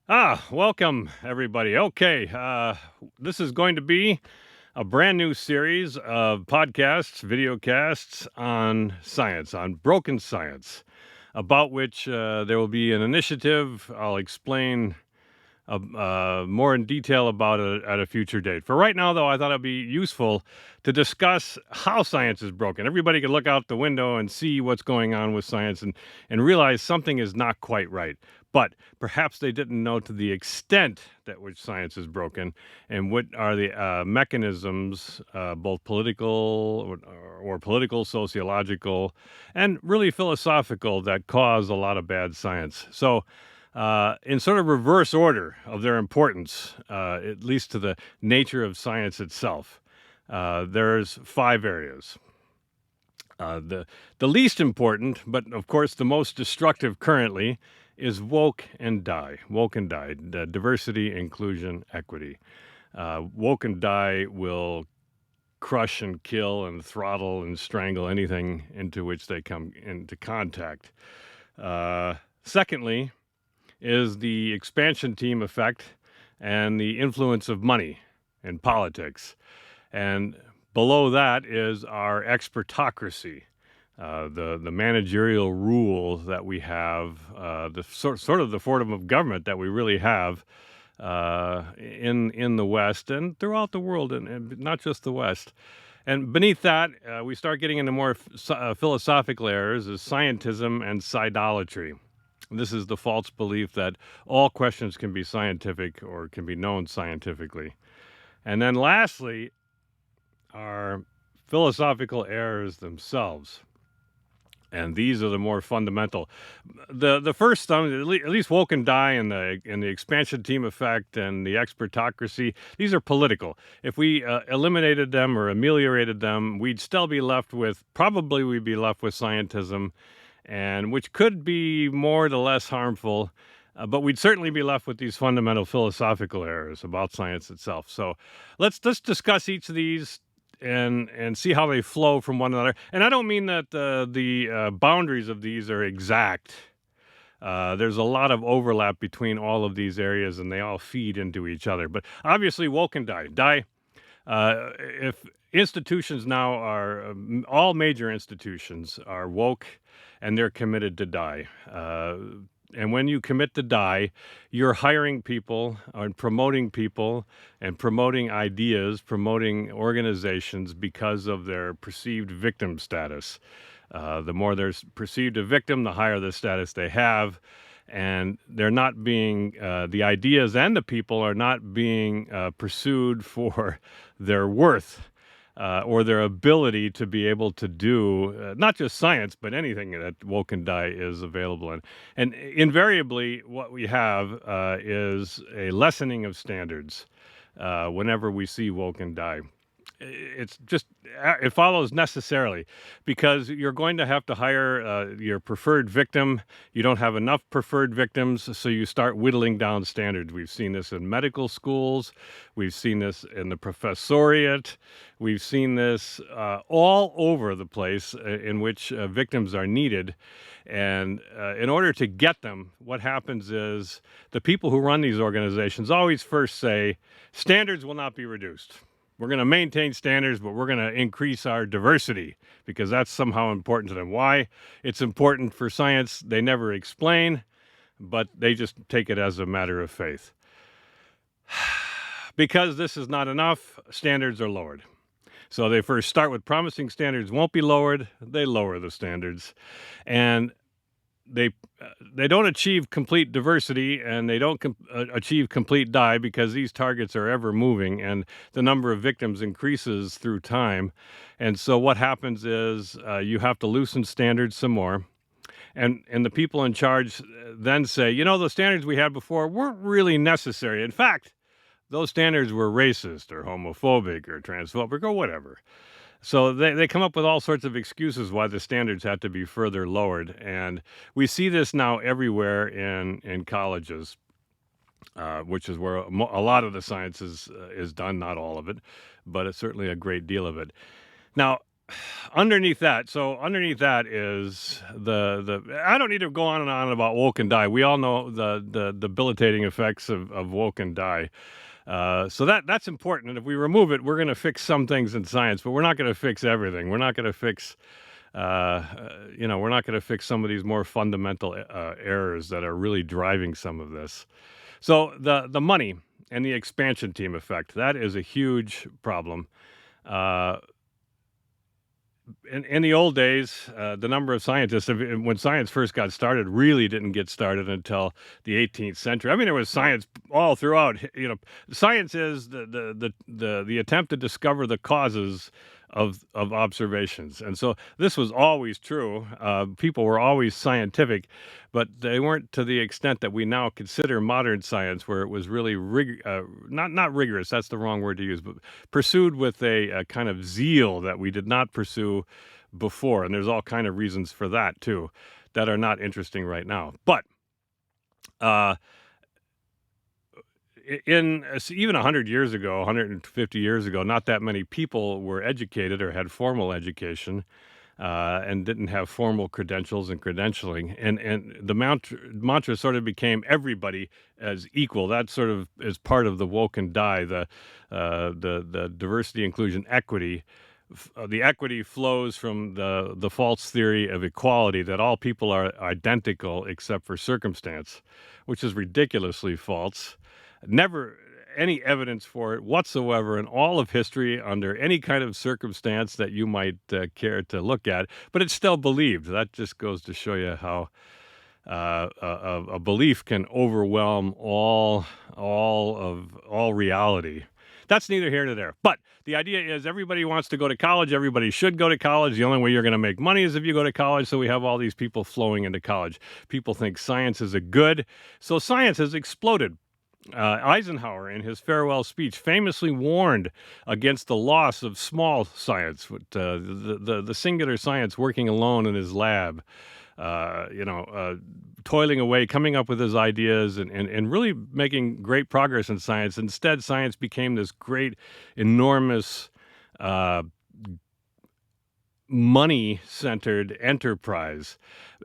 Welcome everybody. Okay, this is going to be a brand new series of podcasts, videocasts on science, on broken science, about which there will be an initiative. I'll explain more in detail about it at a future date. For right now, though, I thought it'd be useful to discuss how science is broken. Everybody can look out the window and see what's going on with science and realize something is not quite right. But perhaps they didn't know to the extent that which science is broken and what are the mechanisms, both political or political, sociological, and really philosophical, that cause a lot of bad science. So, in sort of reverse order of their importance, at least to the nature of science itself, there's 5 areas. The least important, but of course the most destructive currently, is woke and die. Woke and die, diversity, inclusion, equity. Woke and die will crush and kill and throttle and strangle anything into which they come into contact. Secondly, is the expansion team effect and the influence of money in politics. And below that is our expertocracy, the managerial rule that we have, the sort of the form of government that we really have in the West and throughout the world, and not just the West. And beneath that, we start getting into more philosophical errors, is scientism and Scidolatry. This is the false belief that all questions can be scientific or can be known scientifically. And then lastly are philosophical errors themselves. And these are the more fundamental. The first, at least woke and die and the expansion team effect and the expertocracy, these are political. If we eliminated them or ameliorated them, we'd be left with scientism, and which could be more to less harmful, but we'd certainly be left with these fundamental philosophical errors about science itself. So let's discuss each of these and see how they flow from one another. And I don't mean that the boundaries of these are exact. There's a lot of overlap between all of these areas, and they all feed into each other. But obviously, woke and die. If institutions now are, all major institutions are woke and they're committed to die. And when you commit to die, you're hiring people and promoting ideas, promoting organizations because of their perceived victim status. The more they're perceived a victim, the higher the status they have. And they're not being, the ideas and the people are not being pursued for their worth. Or their ability to be able to do not just science, but anything that woke and die is available in. And invariably, what we have is a lessening of standards whenever we see woke and die. It's just, it follows necessarily, because you're going to have to hire your preferred victim. You don't have enough preferred victims, so you start whittling down standards. We've seen this in medical schools. We've seen this in the professoriate. We've seen this all over the place in which victims are needed. And in order to get them, what happens is the people who run these organizations always first say, standards will not be reduced. We're going to maintain standards, but we're going to increase our diversity because that's somehow important to them. Why it's important for science, they never explain, but they just take it as a matter of faith. Because this is not enough, standards are lowered. So they first start with promising standards won't be lowered. They lower the standards. And they don't achieve complete diversity, and they don't achieve complete die, because these targets are ever moving and the number of victims increases through time. And so what happens is you have to loosen standards some more. And the people in charge then say, the standards we had before weren't really necessary. In fact, those standards were racist or homophobic or transphobic or whatever. So they come up with all sorts of excuses why the standards had to be further lowered. And we see this now everywhere in colleges, which is where a lot of the science is done, not all of it, but it's certainly a great deal of it. Now, underneath that is the I don't need to go on and on about woke and die. We all know the debilitating effects of woke and die. So that's important. And if we remove it, we're going to fix some things in science, but we're not going to fix everything. We're not going to fix, we're not going to fix some of these more fundamental errors that are really driving some of this. So the money and the expansion team effect, that is a huge problem. In the old days, the number of scientists, when science first got started, really didn't get started until the 18th century. I mean, there was science all throughout. Science is the attempt to discover the causes of observations, and so this was always true. People were always scientific, but they weren't to the extent that we now consider modern science, where it was really not rigorous. That's the wrong word to use, but pursued with a kind of zeal that we did not pursue before. And there's all kind of reasons for that too, that are not interesting right now. But even 100 years ago, 150 years ago, not that many people were educated or had formal education and didn't have formal credentials and credentialing. And the mantra sort of became everybody as equal. That sort of is part of the woke and die, the diversity, inclusion, equity. The equity flows from the false theory of equality, that all people are identical except for circumstance, which is ridiculously false. Never any evidence for it whatsoever in all of history under any kind of circumstance that you might care to look at, but it's still believed. That just goes to show you how a belief can overwhelm all reality. That's neither here nor there. But the idea is everybody wants to go to college. Everybody should go to college. The only way you're going to make money is if you go to college. So we have all these people flowing into college. People think science is a good. So science has exploded. Eisenhower, in his farewell speech, famously warned against the loss of small science, the singular science working alone in his lab, toiling away, coming up with his ideas, and really making great progress in science. Instead, science became this great, enormous, money-centered enterprise,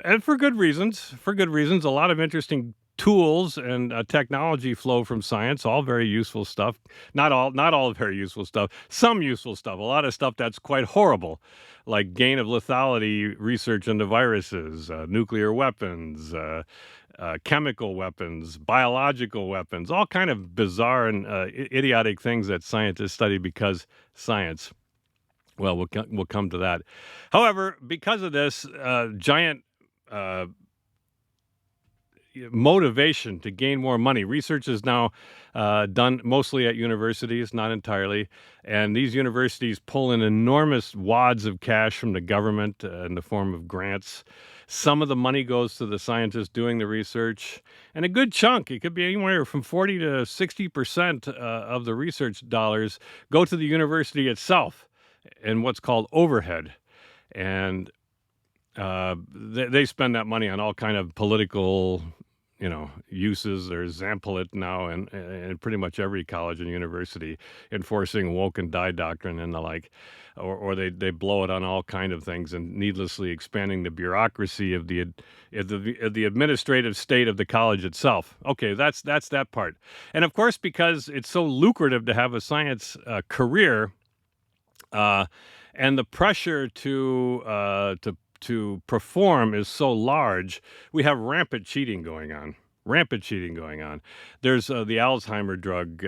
and for good reasons. A lot of interesting tools and technology flow from science, all very useful stuff. Not all very useful stuff. Some useful stuff. A lot of stuff that's quite horrible, like gain of lethality research into viruses, nuclear weapons, chemical weapons, biological weapons, all kind of bizarre and idiotic things that scientists study because science. Well, we'll come to that. However, because of this giant motivation to gain more money. Research is now done mostly at universities, not entirely. And these universities pull in enormous wads of cash from the government in the form of grants. Some of the money goes to the scientists doing the research. And a good chunk, it could be anywhere from 40 to 60% of the research dollars go to the university itself in what's called overhead. And they spend that money on all kind of political, uses. There's Zampolit now and pretty much every college and university enforcing woke and die doctrine and the like, or they blow it on all kind of things and needlessly expanding the bureaucracy of the administrative state of the college itself. Okay, that's that part. And of course, because it's so lucrative to have a science career, and the pressure to perform is so large, we have rampant cheating going on. There's the Alzheimer drug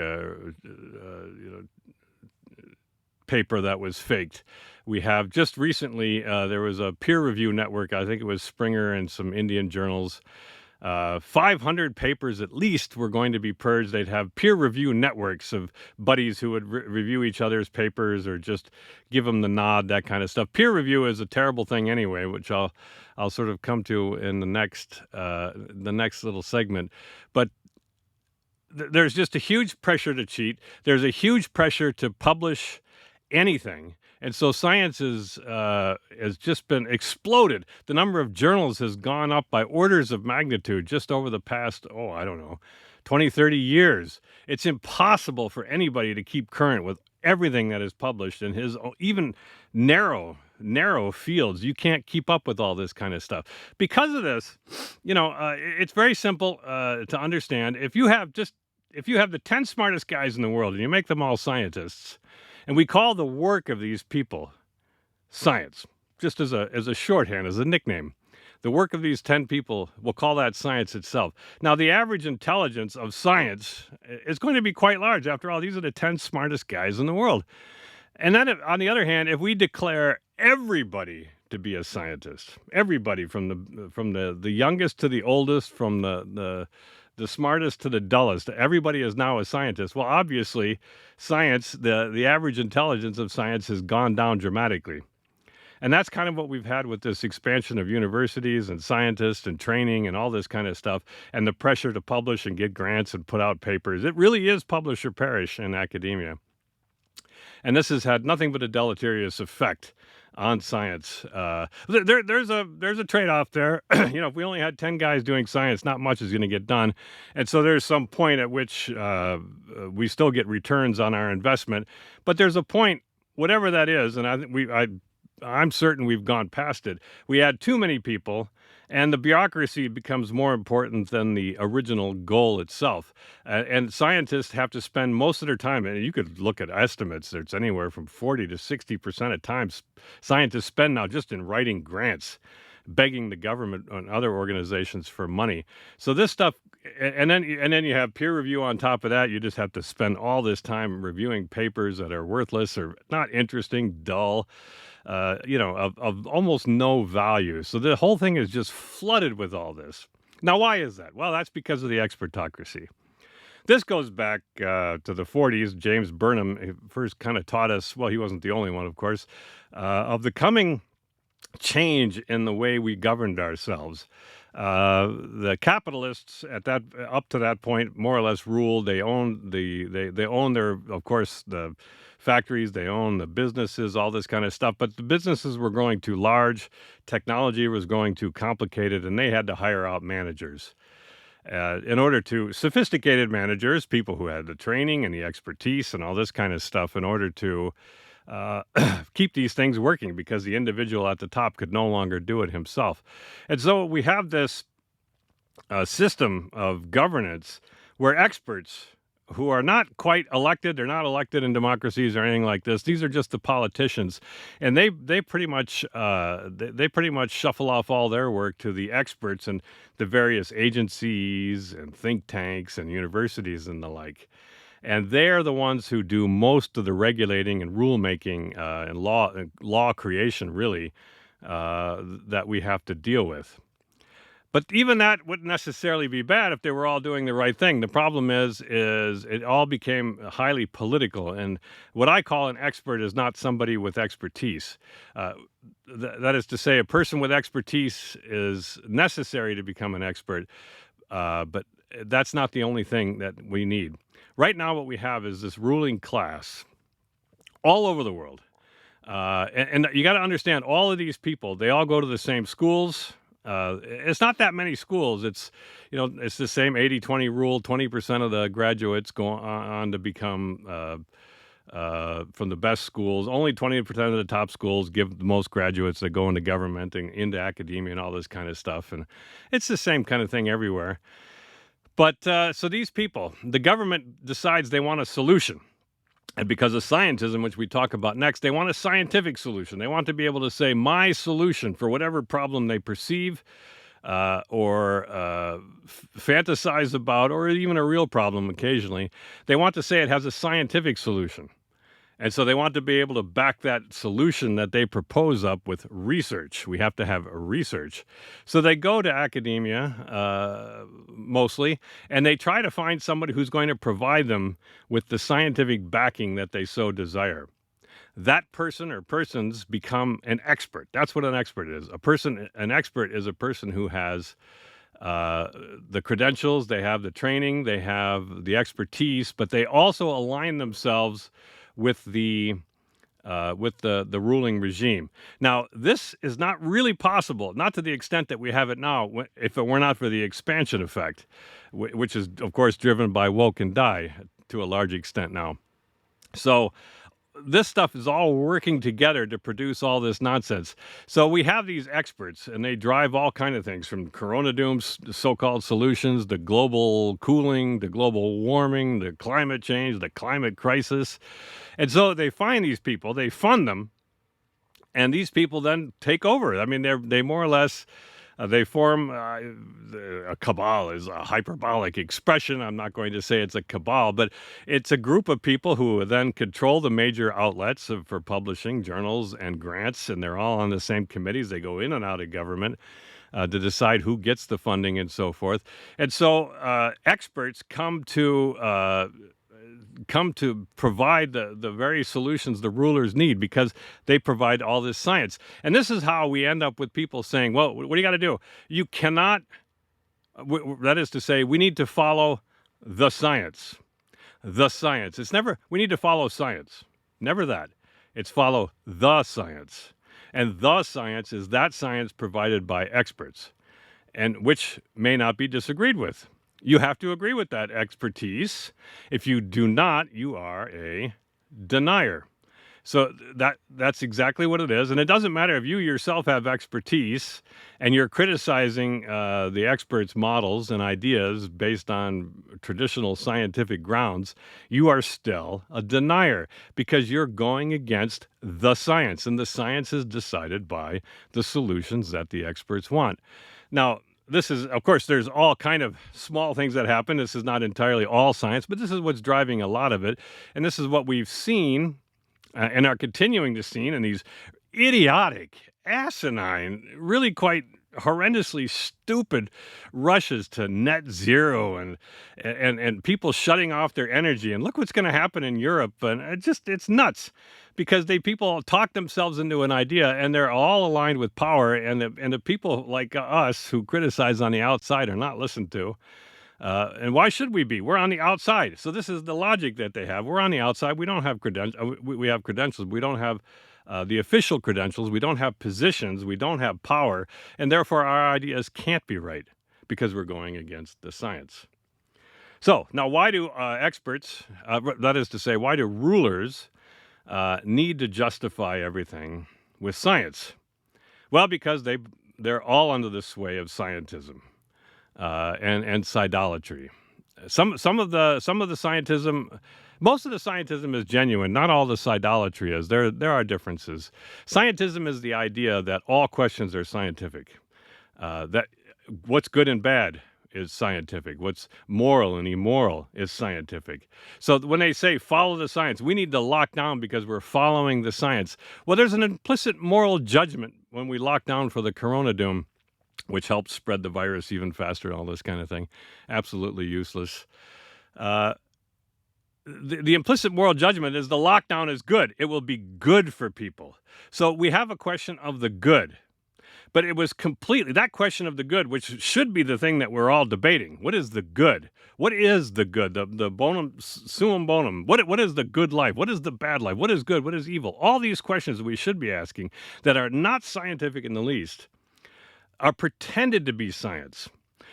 paper that was faked. We have just recently, there was a peer review network, I think it was Springer and some Indian journals. 500 papers at least were going to be purged. They'd have peer review networks of buddies who would review each other's papers or just give them the nod, that kind of stuff. Peer review is a terrible thing anyway, which I'll sort of come to in the next little segment. But there's just a huge pressure to cheat. There's a huge pressure to publish anything. And so science has just been exploded. The number of journals has gone up by orders of magnitude just over the past, 20, 30 years. It's impossible for anybody to keep current with everything that is published in his even narrow narrow fields. You can't keep up with all this kind of stuff. Because of this, it's very simple to understand. If you have the 10 smartest guys in the world and you make them all scientists, and we call the work of these people science, just as a shorthand, as a nickname. The work of these 10 people, we'll call that science itself. Now, the average intelligence of science is going to be quite large. After all, these are the 10 smartest guys in the world. And then, on the other hand, if we declare everybody to be a scientist, everybody from the youngest to the oldest, from the smartest to the dullest, everybody is now a scientist. Well, obviously, science, the average intelligence of science has gone down dramatically. And that's kind of what we've had with this expansion of universities and scientists and training and all this kind of stuff, and the pressure to publish and get grants and put out papers. It really is publish or perish in academia. And this has had nothing but a deleterious effect on science. There's a trade-off there. If we only had 10 guys doing science, not much is going to get done. And so there's some point at which we still get returns on our investment. But there's a point, whatever that is, and I'm certain we've gone past it. We add too many people, and the bureaucracy becomes more important than the original goal itself. And scientists have to spend most of their time, and you could look at estimates, it's anywhere from 40 to 60% of times scientists spend now just in writing grants, begging the government and other organizations for money. So this stuff, and then you have peer review on top of that. You just have to spend all this time reviewing papers that are worthless or not interesting, dull, of almost no value. So the whole thing is just flooded with all this. Now, why is that? Well, that's because of the expertocracy. This goes back to the 40s. James Burnham first kind of taught us, well, he wasn't the only one, of course, of the coming change in the way we governed ourselves. The capitalists up to that point more or less ruled. They owned they own their, of course, the factories, they own the businesses, all this kind of stuff. But the businesses were growing too large, technology was growing too complicated, and they had to hire out managers. In order to sophisticated managers, people who had the training and the expertise and all this kind of stuff, in order to keep these things working, because the individual at the top could no longer do it himself. And so we have this system of governance where experts who are not quite elected, they're not elected in democracies or anything like this. These are just the politicians, and they pretty much shuffle off all their work to the experts and the various agencies and think tanks and universities and the like. And they're the ones who do most of the regulating and rulemaking and law creation, really, that we have to deal with. But even that wouldn't necessarily be bad if they were all doing the right thing. The problem is it all became highly political. And what I call an expert is not somebody with expertise. That is to say, a person with expertise is necessary to become an expert, but that's not the only thing that we need. Right now, what we have is this ruling class all over the world. And you got to understand, all of these people, they all go to the same schools. It's not that many schools. It's the same 80-20 rule. 20% of the graduates go on to become from the best schools. Only 20% of the top schools give the most graduates that go into government and into academia and all this kind of stuff. And it's the same kind of thing everywhere. But so these people, the government decides they want a solution. And because of scientism, which we talk about next, they want a scientific solution. They want to be able to say my solution for whatever problem they perceive or fantasize about, or even a real problem occasionally. They want to say it has a scientific solution. And so they want to be able to back that solution that they propose up with research. We have to have research. So they go to academia, mostly, and they try to find somebody who's going to provide them with the scientific backing that they so desire. That person or persons become an expert. That's what an expert is. An expert is a person who has the credentials, they have the training, they have the expertise, but they also align themselves with the ruling regime. Now, this is not really possible, not to the extent that we have it now, if it were not for the expansion effect, which is, of course, driven by woke and die to a large extent now. So this stuff is all working together to produce all this nonsense. So we have these experts, and they drive all kind of things, from corona dooms, so-called solutions, the global cooling, the global warming, the climate change, the climate crisis. And so they find these people, they fund them, and these people then take over. I mean, they more or less they form a cabal is a hyperbolic expression. I'm not going to say it's a cabal, but it's a group of people who then control the major outlets for publishing, journals, and grants, and they're all on the same committees. They go in and out of government to decide who gets the funding and so forth. And so experts come to provide the very solutions the rulers need, because they provide all this science. And this is how we end up with people saying, well, what do you got to do? You cannot, that is to say, we need to follow the science. The science. It's never, we need to follow science. Never that. It's follow the science. And the science is that science provided by experts, and which may not be disagreed with. You have to agree with that expertise. If you do not, you are a denier. So that's exactly what it is. And it doesn't matter if you yourself have expertise and you're criticizing the experts' models and ideas based on traditional scientific grounds, you are still a denier, because you're going against the science. And the science is decided by the solutions that the experts want. Now, this is, of course, there's all kind of small things that happen. This is not entirely all science, but this is what's driving a lot of it. And this is what we've seen and are continuing to see in these idiotic, asinine, really quite horrendously stupid rushes to net zero and people shutting off their energy. And look what's going to happen in Europe. And it's nuts, because people talk themselves into an idea, and they're all aligned with power. And the people like us who criticize on the outside are not listened to. And why should we be? We're on the outside. So this is the logic that they have. We're on the outside. We don't have credentials. We have credentials. We don't have the official credentials. We don't have positions. We don't have power. And therefore, our ideas can't be right, because we're going against the science. So now, why do experts, that is to say, why do rulers need to justify everything with science? Well, because they're all under the sway of scientism and Scidolatry. Some of the scientism, most of the scientism is genuine. Not all the Scidolatry is. There are differences. Scientism is the idea that all questions are scientific. That what's good and bad is scientific. What's moral and immoral is scientific. So when they say follow the science, we need to lock down because we're following the science. Well, there's an implicit moral judgment when we lock down for the corona doom, which helps spread the virus even faster, all this kind of thing. Absolutely useless. The implicit moral judgment is the lockdown is good. It will be good for people. So we have a question of the good. But it was completely, that question of the good, which should be the thing that we're all debating. What is the good? What is the good? The bonum, suum bonum. What is the good life? What is the bad life? What is good? What is evil? All these questions we should be asking that are not scientific in the least are pretended to be science.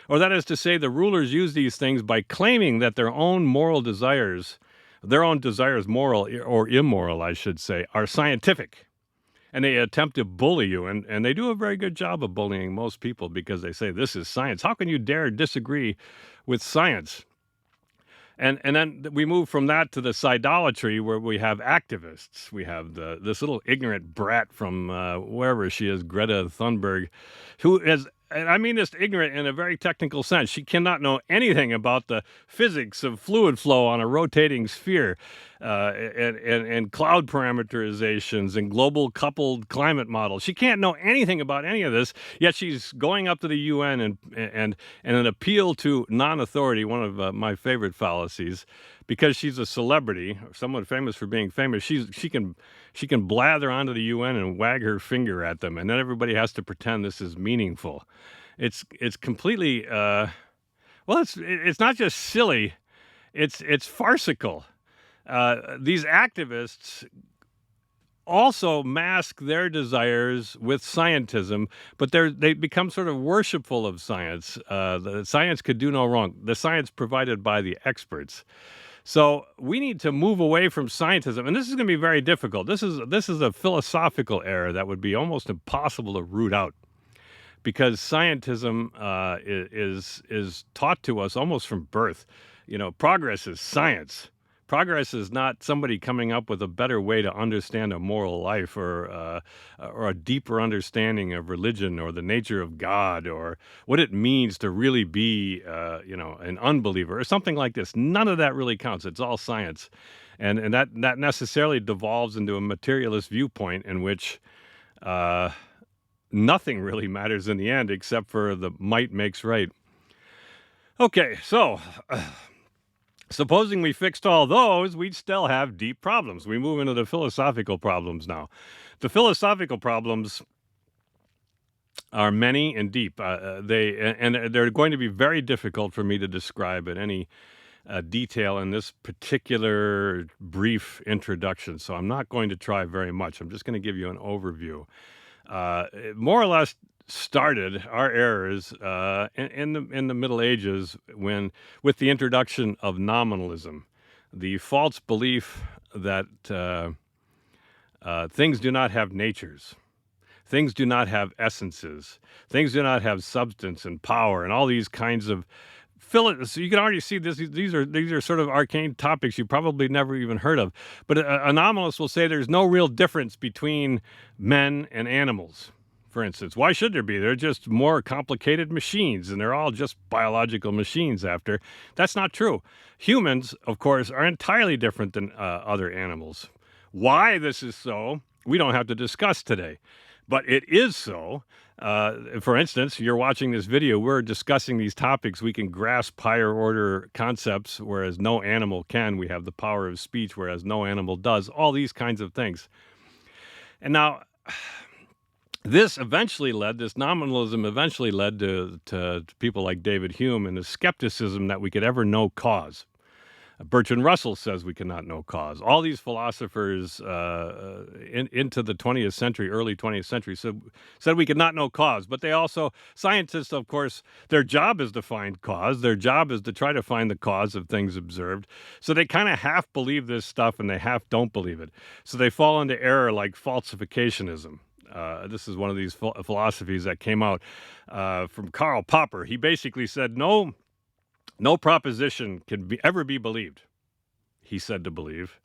Or that is to say, the rulers use these things by claiming that their own moral desires, moral or immoral, I should say, are scientific. And they attempt to bully you, and they do a very good job of bullying most people, because they say, this is science. How can you dare disagree with science? And then we move from that to the Scidolatry, where we have activists. We have this little ignorant brat from wherever she is, Greta Thunberg, who is, and I mean this ignorant in a very technical sense. She cannot know anything about the physics of fluid flow on a rotating sphere, and cloud parameterizations and global coupled climate models. She can't know anything about any of this, yet she's going up to the UN and an appeal to non-authority, one of my favorite fallacies, because she's a celebrity, someone famous for being famous. She can blather onto the UN and wag her finger at them, and then everybody has to pretend this is meaningful. It's completely it's not just silly, it's farcical. These activists also mask their desires with scientism, but they become sort of worshipful of science. The science could do no wrong. The science provided by the experts. So we need to move away from scientism, and this is going to be very difficult. This is a philosophical error that would be almost impossible to root out, because scientism is taught to us almost from birth. Progress is science. Progress is not somebody coming up with a better way to understand a moral life, or a deeper understanding of religion or the nature of God, or what it means to really be an unbeliever or something like this. None of that really counts. It's all science, and that necessarily devolves into a materialist viewpoint in which nothing really matters in the end except for the might makes right. Okay, so supposing we fixed all those, we'd still have deep problems. We move into the philosophical problems now. The philosophical problems are many and deep. They're going to be very difficult for me to describe in any detail in this particular brief introduction, so I'm not going to try very much. I'm just going to give you an overview. It more or less started our errors in the Middle Ages with the introduction of nominalism, the false belief that things do not have natures, things do not have essences, things do not have substance and power, and all these kinds of so you can already see this. These are sort of arcane topics you probably never even heard of. But a nominalist will say there's no real difference between men and animals, for instance. Why should there be? They're just more complicated machines, and they're all just biological machines after. That's not true. Humans, of course, are entirely different than other animals. Why this is so, we don't have to discuss today. But it is so. For instance, you're watching this video, we're discussing these topics. We can grasp higher order concepts, whereas no animal can. We have the power of speech, whereas no animal does. All these kinds of things. And now, this nominalism eventually led to people like David Hume and the skepticism that we could ever know cause. Bertrand Russell says we cannot know cause. All these philosophers into the 20th century, early 20th century, said we could not know cause. But scientists, of course, their job is to find cause. Their job is to try to find the cause of things observed. So they kind of half believe this stuff and they half don't believe it. So they fall into error like falsificationism. This is one of these philosophies that came out from Karl Popper. He basically said, no proposition can ever be believed. He said to believe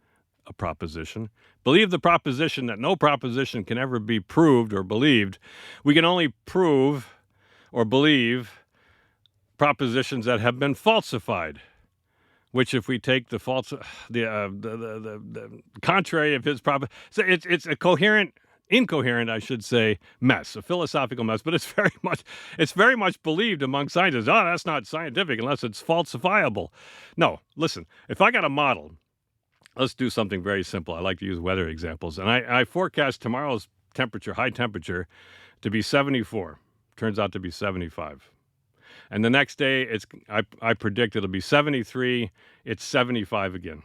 a proposition. Believe the proposition that no proposition can ever be proved or believed. We can only prove or believe propositions that have been falsified. Which, if we take the contrary of his proposition, so it's a incoherent, I should say, mess, a philosophical mess, but it's very much believed among scientists. Oh, that's not scientific unless it's falsifiable. No, listen, if I got a model, let's do something very simple. I like to use weather examples, and I forecast tomorrow's high temperature, to be 74. Turns out to be 75. And the next day, I predict it'll be 73. It's 75 again.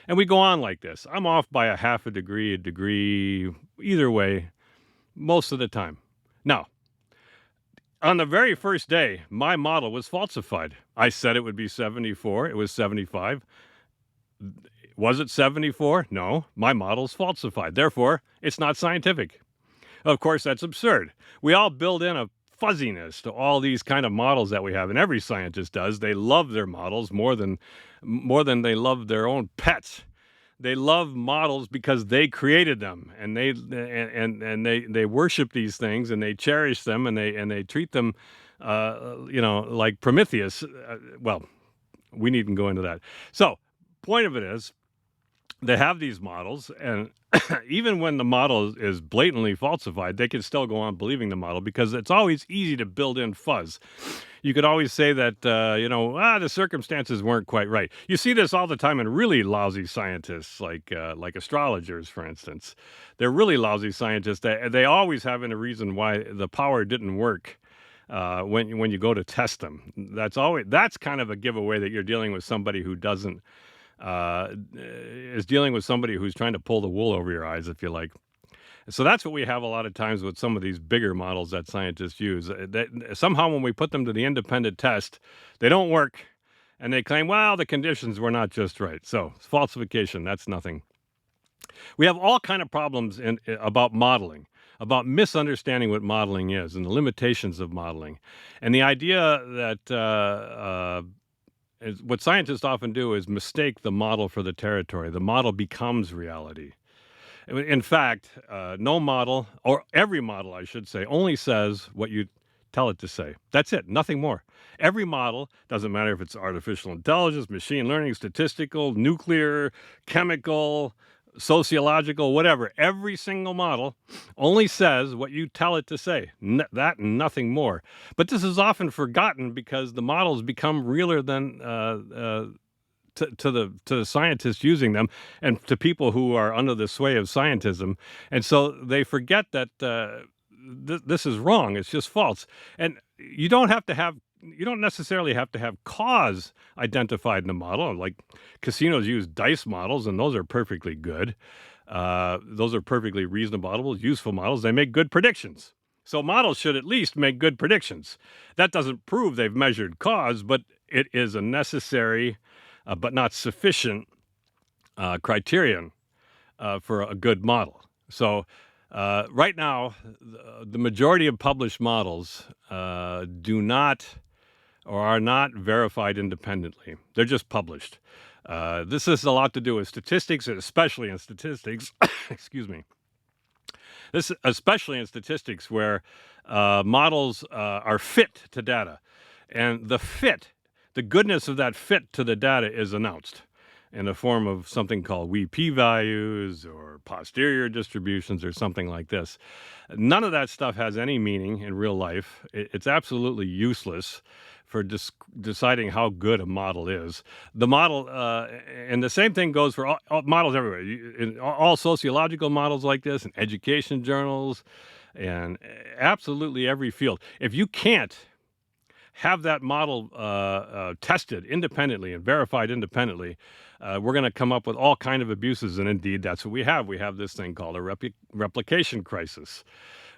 And we go on like this. I'm off by a half a degree, either way, most of the time. Now, on the very first day, my model was falsified. I said it would be 74. It was 75. Was it 74? No, my model's falsified. Therefore, it's not scientific. Of course, that's absurd. We all build in a fuzziness to all these kind of models that we have, and every scientist does. They love their models more than they love their own pets. They love models because they created them, and they worship these things, and they cherish them, and they treat them, like Prometheus. Well, we needn't go into that. So, point of it is, they have these models, and even when the model is blatantly falsified, they can still go on believing the model because it's always easy to build in fuzz. You could always say that, the circumstances weren't quite right. You see this all the time in really lousy scientists, like astrologers, for instance. They're really lousy scientists. They always have a reason why the power didn't work when you go to test them. That's kind of a giveaway that you're dealing with somebody who doesn't. Is dealing with somebody who's trying to pull the wool over your eyes, if you like. So that's what we have a lot of times with some of these bigger models that scientists use. Somehow when we put them to the independent test, they don't work, And they claim, well, the conditions were not just right. So falsification, that's nothing. We have all kind of problems about modeling, about misunderstanding what modeling is and the limitations of modeling. And the idea that what scientists often do is mistake the model for the territory. The model becomes reality. In fact, no model, or every model, I should say, only says what you tell it to say. That's it, nothing more. Every model, doesn't matter if it's artificial intelligence, machine learning, statistical, nuclear, chemical, sociological, whatever, every single model only says what you tell it to say. That and nothing more. But this is often forgotten because the models become realer than to the scientists using them and to people who are under the sway of scientism. And so they forget that this is wrong. It's just false. And you don't necessarily have to have cause identified in the model. Like casinos use dice models, and those are perfectly good. Those are perfectly reasonable, useful models. They make good predictions. So models should at least make good predictions. That doesn't prove they've measured cause, but it is a necessary but not sufficient criterion for a good model. So right now, the majority of published models do not or are not verified independently. They're just published. This has a lot to do with statistics, and especially in statistics. Excuse me. This especially in statistics where models are fit to data. And the goodness of that fit to the data is announced in the form of something called p-values or posterior distributions or something like this. None of that stuff has any meaning in real life. It's absolutely useless for deciding how good a model is. The model, and the same thing goes for all models everywhere. In all sociological models like this, and education journals, and absolutely every field. If you can't have that model tested independently and verified independently, we're going to come up with all kind of abuses. And indeed, that's what we have. We have this thing called a replication crisis,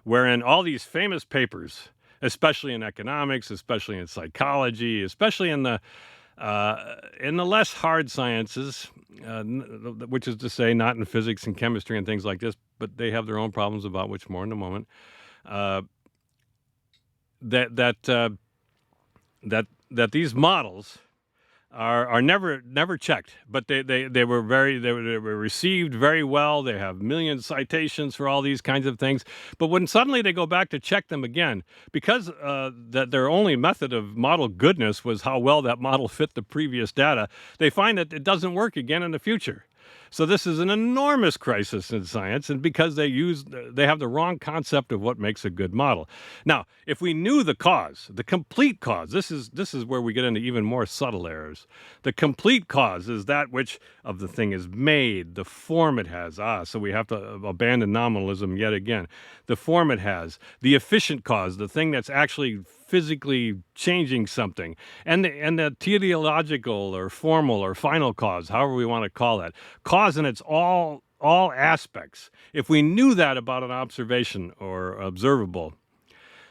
wherein all these famous papers, especially in economics, especially in psychology, especially in the less hard sciences, which is to say not in physics and chemistry and things like this, but they have their own problems, about which more in a moment, that these models are never checked, but they were received very well. They have millions of citations for all these kinds of things. But when suddenly they go back to check them again, because that their only method of model goodness was how well that model fit the previous data, they find that it doesn't work again in the future. So this is an enormous crisis in science, and because they have the wrong concept of what makes a good model. Now, if we knew the cause, the complete cause, this is where we get into even more subtle errors. The complete cause is that which of the thing is made, the form it has. So we have to abandon nominalism yet again. The form it has, the efficient cause, the thing that's actually physically changing something, and the teleological or formal or final cause, however we want to call that, cause in its all aspects. If we knew that about an observation or observable,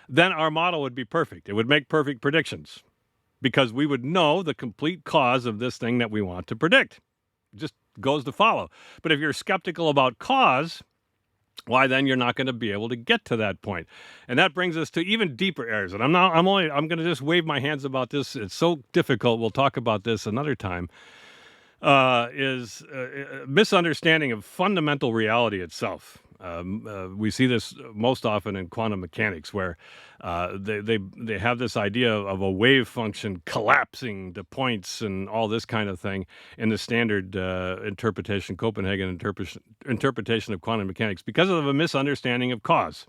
then our model would be perfect. It would make perfect predictions because we would know the complete cause of this thing that we want to predict. It just goes to follow. But if you're skeptical about cause, why then you're not going to be able to get to that point. And that brings us to even deeper errors. And I'm going to just wave my hands about this. It's so difficult. We'll talk about this another time. Is misunderstanding of fundamental reality itself. We see this most often in quantum mechanics, where they have this idea of a wave function collapsing to points and all this kind of thing in the standard interpretation, Copenhagen interpretation of quantum mechanics, because of a misunderstanding of cause.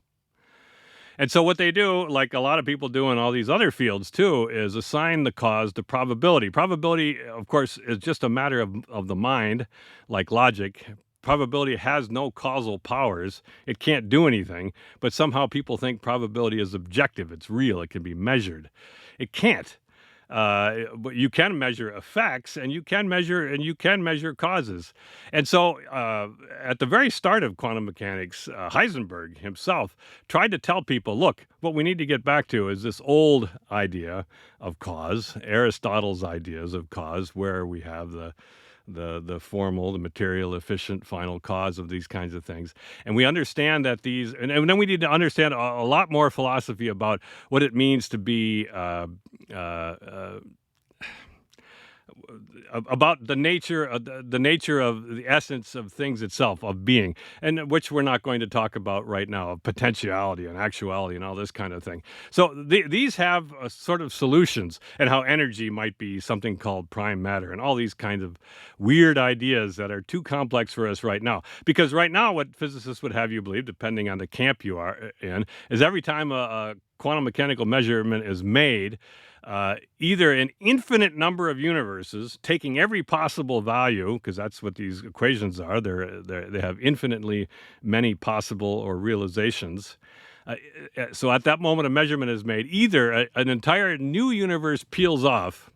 And so what they do, like a lot of people do in all these other fields too, is assign the cause to probability. Probability, of course, is just a matter of the mind, like logic. Probability has no causal powers. It can't do anything, but somehow people think probability is objective. It's real. It can be measured. It can't. But you can measure effects, and you can measure causes. And so, at the very start of quantum mechanics, Heisenberg himself tried to tell people, look, what we need to get back to is this old idea of cause, Aristotle's ideas of cause, where we have the formal, the material, efficient final cause of these kinds of things. And we understand that and then we need to understand a lot more philosophy about what it means to be about the nature of the essence of things itself, of being, and which we're not going to talk about right now, of potentiality and actuality and all this kind of thing. So these have sort of solutions, and how energy might be something called prime matter, and all these kinds of weird ideas that are too complex for us right now. Because right now, what physicists would have you believe, depending on the camp you are in, is every time a quantum mechanical measurement is made, either an infinite number of universes, taking every possible value, because that's what these equations are. They have infinitely many possible or realizations. So at that moment a measurement is made, either an entire new universe peels off,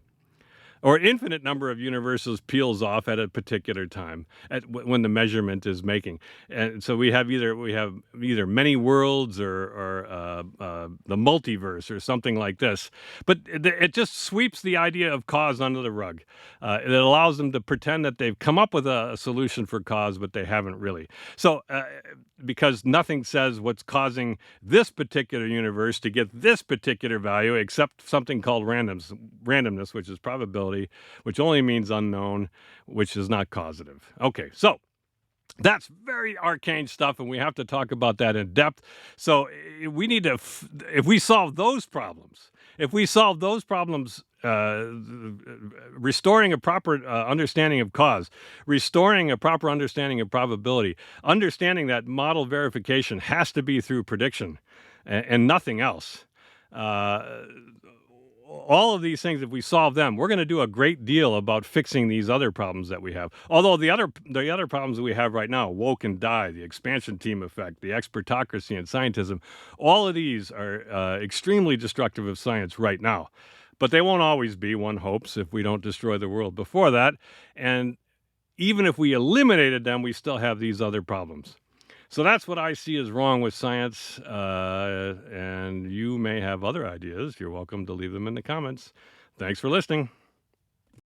or an infinite number of universes peels off at a particular time when the measurement is making. And so we have either many worlds or the multiverse or something like this. But it just sweeps the idea of cause under the rug. It allows them to pretend that they've come up with a solution for cause, but they haven't really. So because nothing says what's causing this particular universe to get this particular value except something called randomness, which is probability, which only means unknown, which is not causative. Okay, so that's very arcane stuff, and we have to talk about that in depth. So we need to, if we solve those problems, restoring a proper understanding of cause, restoring a proper understanding of probability, understanding that model verification has to be through prediction and nothing else. All of these things, if we solve them, we're going to do a great deal about fixing these other problems that we have. Although the other problems that we have right now, woke and die, the expansion team effect, the expertocracy and scientism, all of these are extremely destructive of science right now. But they won't always be, one hopes, if we don't destroy the world before that. And even if we eliminated them, we still have these other problems. So that's what I see as wrong with science, and you may have other ideas. You're welcome to leave them in the comments. Thanks for listening.